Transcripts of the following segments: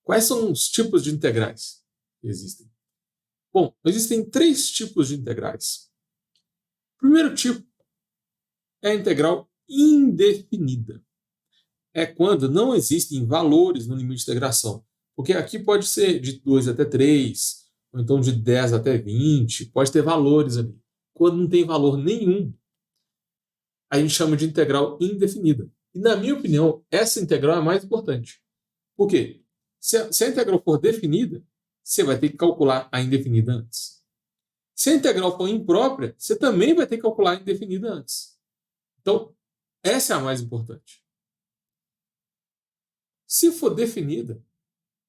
Quais são os tipos de integrais que existem? Bom, existem 3 tipos de integrais. O primeiro tipo é a integral indefinida. É quando não existem valores no limite de integração. Porque aqui pode ser de 2 até 3, ou então de 10 até 20, pode ter valores ali. Quando não tem valor nenhum, a gente chama de integral indefinida. E, na minha opinião, essa integral é a mais importante. Por quê? Se a integral for definida, você vai ter que calcular a indefinida antes. Se a integral for imprópria, você também vai ter que calcular a indefinida antes. Então, essa é a mais importante. Se for definida,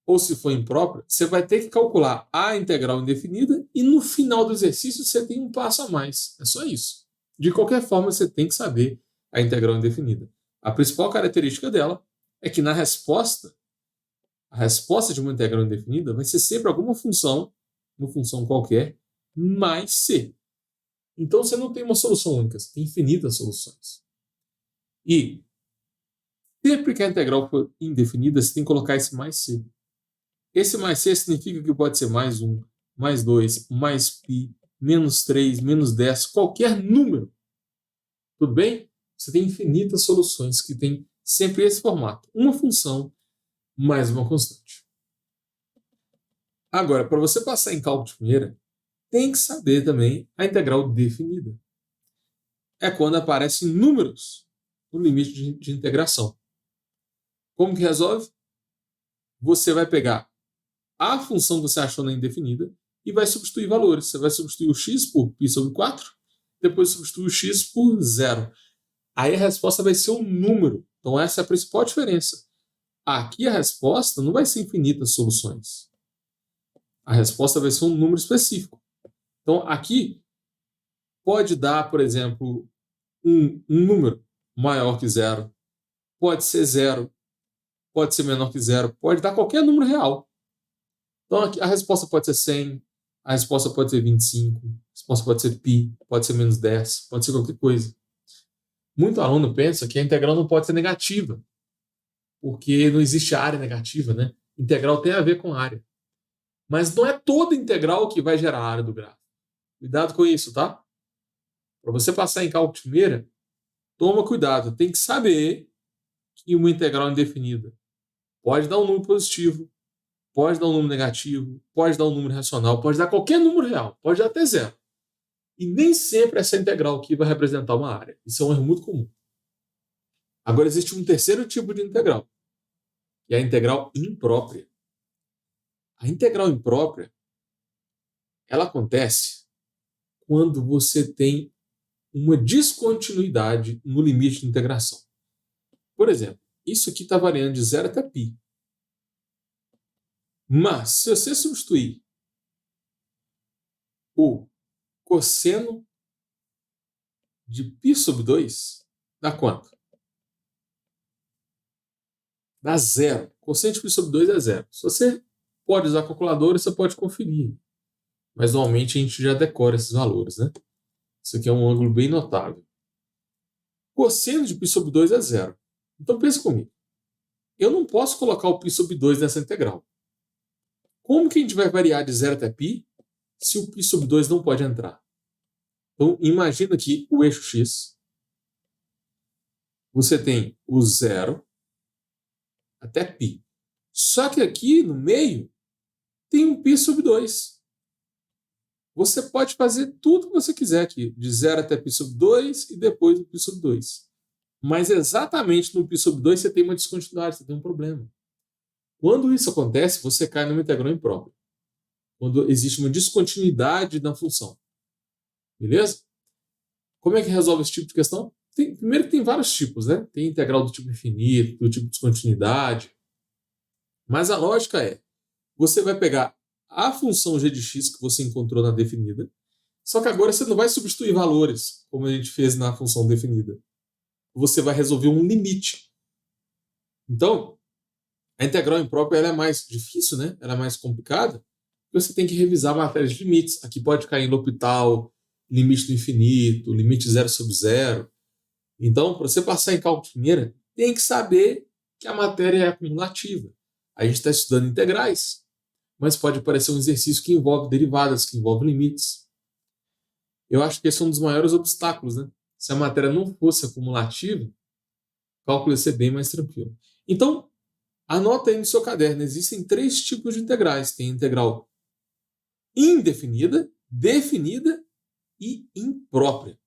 ou se for imprópria, você vai ter que calcular a integral indefinida e no final do exercício você tem um passo a mais. É só isso. De qualquer forma, você tem que saber a integral indefinida. A principal característica dela é que na resposta, a resposta de uma integral indefinida vai ser sempre alguma função, uma função qualquer, mais c. Então você não tem uma solução única, você tem infinitas soluções. E sempre que a integral for indefinida, você tem que colocar esse mais c. Esse mais c significa que pode ser mais 1, mais 2, mais π, menos 3, menos 10, qualquer número. Tudo bem? Você tem infinitas soluções que tem sempre esse formato. Uma função mais uma constante. Agora, para você passar em cálculo de primeira, tem que saber também a integral definida. É quando aparecem números no limite de integração. Como que resolve? Você vai pegar a função que você achou na indefinida e vai substituir valores. Você vai substituir o x por π sobre 4, depois substituir o x por 0. Aí a resposta vai ser um número. Então essa é a principal diferença. Aqui a resposta não vai ser infinitas soluções. A resposta vai ser um número específico. Então aqui pode dar, por exemplo, um número maior que 0. Pode ser 0. Pode ser menor que 0. Pode dar qualquer número real. Então aqui a resposta pode ser 100. A resposta pode ser 25. A resposta pode ser π. Pode ser menos 10. Pode ser qualquer coisa. Muito aluno pensa que a integral não pode ser negativa, porque não existe área negativa, né? Integral tem a ver com área. Mas não é toda integral que vai gerar a área do gráfico. Cuidado com isso, tá? Para você passar em cálculo de primeira, toma cuidado. Tem que saber que uma integral indefinida pode dar um número positivo, pode dar um número negativo, pode dar um número racional, pode dar qualquer número real, pode dar até 0. E nem sempre essa integral aqui vai representar uma área. Isso é um erro muito comum. Agora existe um terceiro tipo de integral, que é a integral imprópria. A integral imprópria, ela acontece quando você tem uma descontinuidade no limite de integração. Por exemplo, isso aqui está variando de 0 até π. Mas, se você substituir o cosseno de π sobre 2, dá quanto? Dá 0. Cosseno de π sobre 2 é 0. Se você pode usar a calculadora, você pode conferir. Mas, normalmente, a gente já decora esses valores, né? Isso aqui é um ângulo bem notável. Cosseno de π sobre 2 é 0. Então, pensa comigo. Eu não posso colocar o π sobre 2 nessa integral. Como que a gente vai variar de 0 até π se o π sobre 2 não pode entrar? Então, imagina aqui o eixo x. Você tem o 0 até π. Só que aqui no meio tem um π sobre 2. Você pode fazer tudo que você quiser aqui, de 0 até π sobre 2 e depois o π sobre 2. Mas exatamente no π sobre 2 você tem uma descontinuidade, você tem um problema. Quando isso acontece, você cai numa integral imprópria. Quando existe uma descontinuidade na função. Beleza? Como é que resolve esse tipo de questão? Primeiro que tem vários tipos, né? Tem integral do tipo infinito, do tipo descontinuidade. Mas a lógica é, você vai pegar a função g de x que você encontrou na definida, só que agora você não vai substituir valores, como a gente fez na função definida. Você vai resolver um limite. Então, a integral imprópria ela é mais difícil, né? Ela é mais complicada, porque você tem que revisar matérias de limites. Aqui pode cair em L'Hopital, limite do infinito, limite 0 sobre 0. Então, para você passar em cálculo de primeira, tem que saber que a matéria é acumulativa. A gente está estudando integrais, mas pode aparecer um exercício que envolve derivadas, que envolve limites. Eu acho que esse é um dos maiores obstáculos, né? Se a matéria não fosse acumulativa, o cálculo ia ser bem mais tranquilo. Então, anota aí no seu caderno, existem 3 tipos de integrais. Tem integral indefinida, definida e imprópria.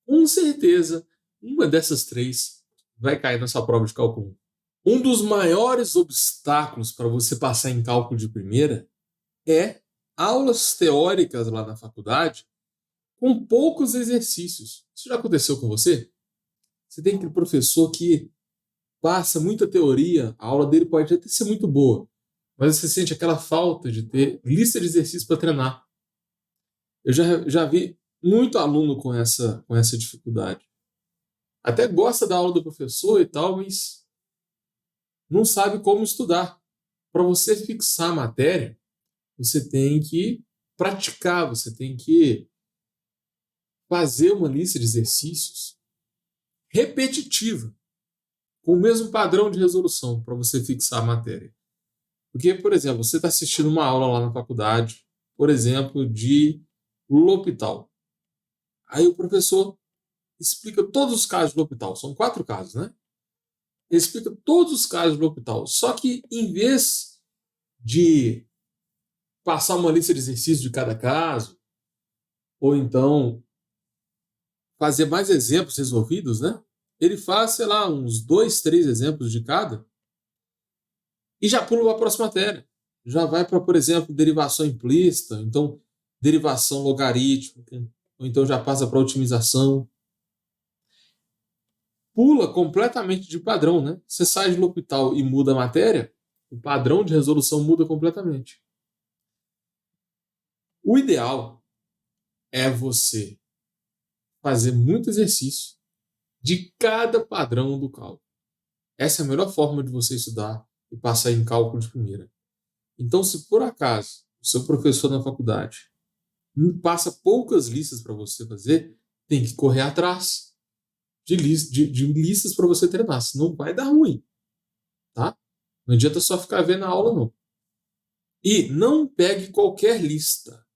Com certeza, uma dessas 3 vai cair na sua prova de cálculo 1. Um dos maiores obstáculos para você passar em cálculo de primeira é aulas teóricas lá na faculdade com poucos exercícios. Isso já aconteceu com você? Você tem aquele professor que passa muita teoria, a aula dele pode até ser muito boa, mas você sente aquela falta de ter lista de exercícios para treinar. Eu já vi muito aluno com essa dificuldade. Até gosta da aula do professor e tal, mas não sabe como estudar. Para você fixar a matéria, você tem que praticar, você tem que fazer uma lista de exercícios repetitiva, com o mesmo padrão de resolução para você fixar a matéria. Porque, por exemplo, você está assistindo uma aula lá na faculdade, por exemplo, de L'Hopital. Aí o professor explica todos os casos de L'Hopital. São 4 casos, né? Ele explica todos os casos de L'Hopital. Só que, em vez de passar uma lista de exercícios de cada caso, ou então fazer mais exemplos resolvidos, né? Ele faz, sei lá, uns 2, 3 exemplos de cada e já pula para a próxima matéria. Já vai para, por exemplo, derivação implícita, então derivação logarítmica, ou então já passa para otimização. Pula completamente de padrão, né? Você sai de L'Hopital e muda a matéria, o padrão de resolução muda completamente. O ideal é você fazer muito exercício de cada padrão do cálculo. Essa é a melhor forma de você estudar e passar em cálculo de primeira. Então, se por acaso o seu professor na faculdade passa poucas listas para você fazer, tem que correr atrás de listas para você treinar, senão vai dar ruim, tá? Não adianta só ficar vendo a aula, não. E não pegue qualquer lista.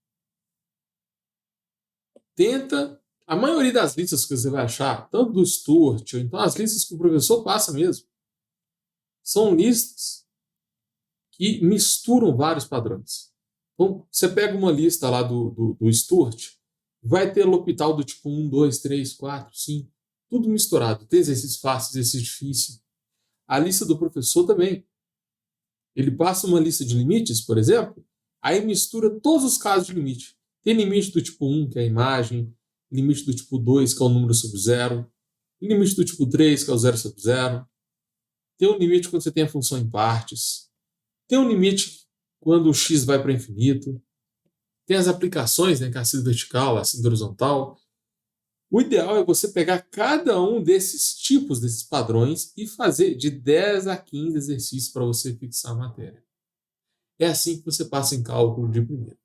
Tenta, a maioria das listas que você vai achar, tanto do Stuart, ou então as listas que o professor passa mesmo, são listas que misturam vários padrões. Então, você pega uma lista lá do Stuart, vai ter L'Hopital do tipo 1, 2, 3, 4, 5, tudo misturado. Tem exercício fácil, exercício difícil. A lista do professor também. Ele passa uma lista de limites, por exemplo, aí mistura todos os casos de limite. Tem limite do tipo 1, que é a imagem, limite do tipo 2, que é o número sobre zero, limite do tipo 3, que é o zero sobre zero. Tem um limite quando você tem a função em partes. Tem um limite quando o x vai para infinito. Tem as aplicações, né, que é a cinta vertical, a cinta horizontal. O ideal é você pegar cada um desses tipos, desses padrões, e fazer de 10 a 15 exercícios para você fixar a matéria. É assim que você passa em cálculo de primeira.